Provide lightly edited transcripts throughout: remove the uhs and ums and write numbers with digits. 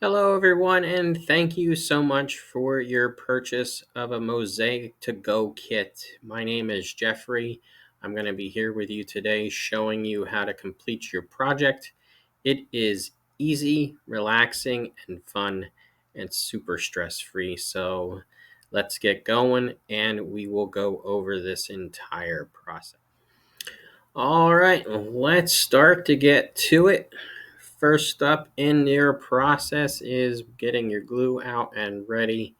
Hello, everyone, and thank you so much for your purchase of a Mosaic to Go kit. My name is Jeffrey. I'm going to be here with you today showing you how to complete your project. It is easy, relaxing, and fun, and super stress-free. So let's get going, and we will go over this entire process. All right, let's start to get to it. First up in your process is getting your glue out and ready.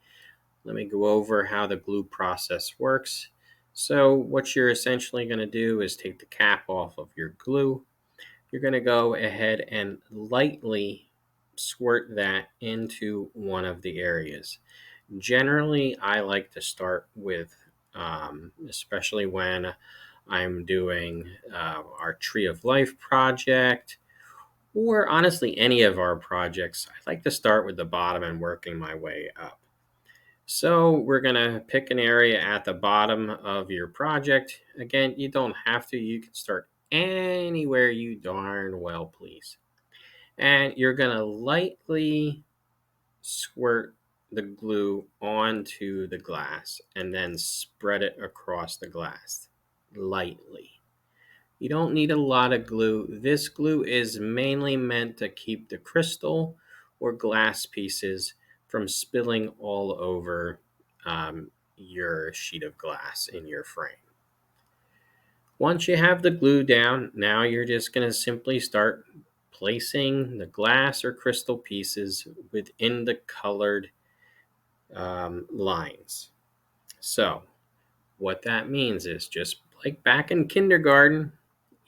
Let me go over how the glue process works. So what you're essentially going to do is take the cap off of your glue. You're going to go ahead and lightly squirt that into one of the areas. Generally, I like to start with, especially when I'm doing our Tree of Life project, or honestly any of our projects, I like to start with the bottom and working my way up. So we're going to pick an area at the bottom of your project. Again, you don't have to. You can start anywhere you darn well please. And you're going to lightly squirt the glue onto the glass and then spread it across the glass lightly. You don't need a lot of glue. This glue is mainly meant to keep the crystal or glass pieces from spilling all over your sheet of glass in your frame. Once you have the glue down, now you're just going to simply start placing the glass or crystal pieces within the colored lines. So what that means is, just like back in kindergarten,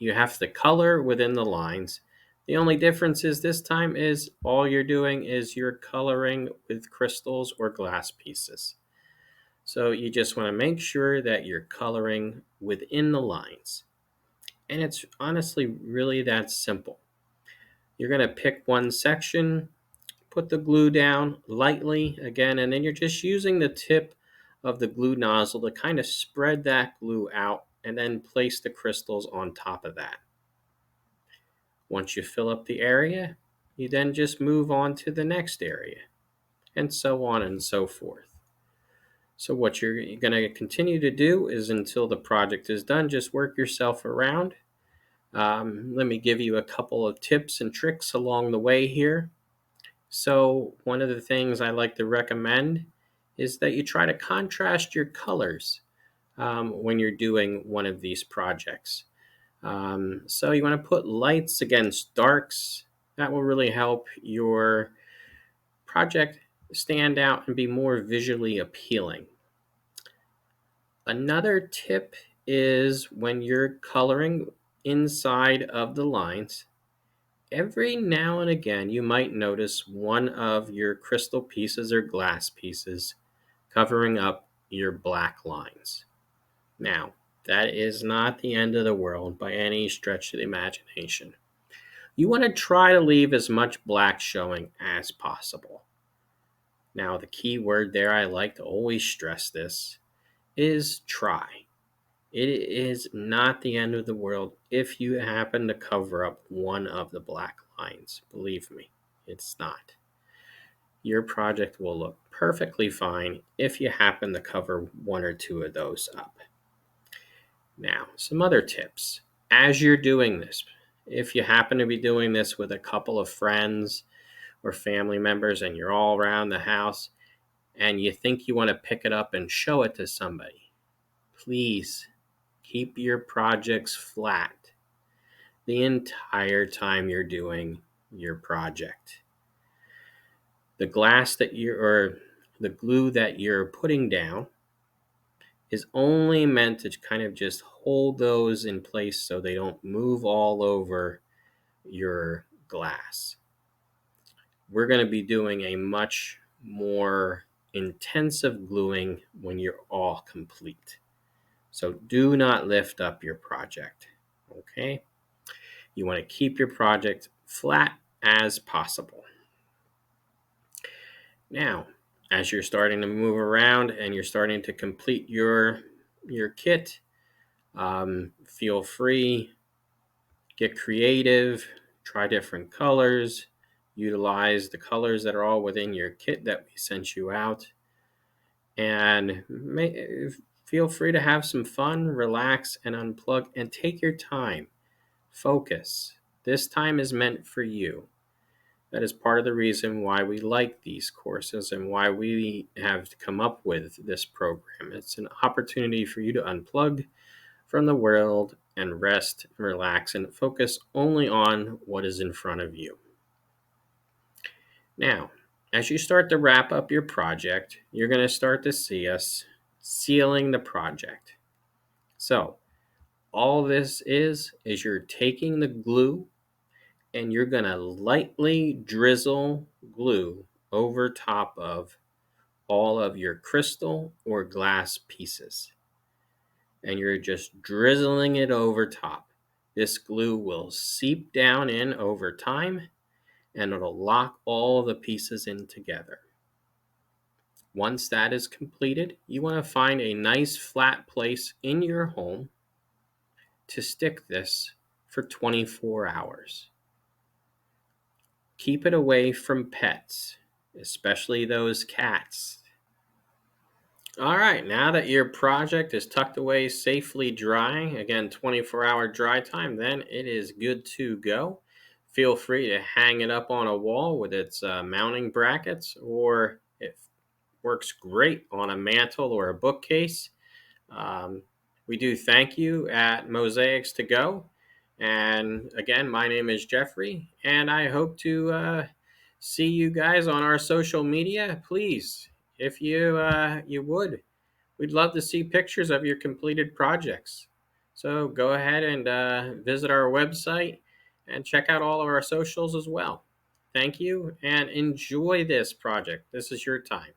you have to color within the lines. The only difference is this time is all you're doing is you're coloring with crystals or glass pieces. So you just want to make sure that you're coloring within the lines. And it's honestly really that simple. You're going to pick one section, put the glue down lightly again, and then you're just using the tip of the glue nozzle to kind of spread that glue out and then place the crystals on top of that. Once you fill up the area, you then just move on to the next area, and so on and so forth. So what you're going to continue to do is, until the project is done, just work yourself around. Let me give you a couple of tips and tricks along the way here. So one of the things I like to recommend is that you try to contrast your colors when you're doing one of these projects. So you want to put lights against darks. That will really help your project stand out and be more visually appealing. Another tip is, when you're coloring inside of the lines, every now and again you might notice one of your crystal pieces or glass pieces covering up your black lines. Now, that is not the end of the world by any stretch of the imagination. You want to try to leave as much black showing as possible. Now, the key word there, I like to always stress this, is try. It is not the end of the world if you happen to cover up one of the black lines. Believe me, it's not. Your project will look perfectly fine if you happen to cover one or two of those up. Now, some other tips. As you're doing this, if you happen to be doing this with a couple of friends or family members and you're all around the house and you think you want to pick it up and show it to somebody, please keep your projects flat the entire time you're doing your project. The glass that or the glue that you're putting down is only meant to kind of just hold those in place so they don't move all over your glass. We're going to be doing a much more intensive gluing when you're all complete. So do not lift up your project, okay? You want to keep your project flat as possible. Now, as you're starting to move around and you're starting to complete your kit, feel free, get creative, try different colors, utilize the colors that are all within your kit that we sent you out, and feel free to have some fun, relax, and unplug, and take your time. Focus. This time is meant for you. That is part of the reason why we like these courses and why we have come up with this program. It's an opportunity for you to unplug from the world and rest and relax and focus only on what is in front of you. Now, as you start to wrap up your project, you're going to start to see us sealing the project. So, all this is you're taking the glue and you're going to lightly drizzle glue over top of all of your crystal or glass pieces. And you're just drizzling it over top. This glue will seep down in over time and it'll lock all the pieces in together. Once that is completed, you want to find a nice flat place in your home to stick this for 24 hours. Keep it away from pets, especially those cats. All right, now that your project is tucked away safely drying, again, 24-hour dry time, then it is good to go. Feel free to hang it up on a wall with its mounting brackets, or it works great on a mantle or a bookcase. Um, we do thank you at Mosaics to Go. And again, my name is Jeffrey, and I hope to see you guys on our social media. Please, if you would, we'd love to see pictures of your completed projects. So go ahead and visit our website and check out all of our socials as well. Thank you and enjoy this project. This is your time.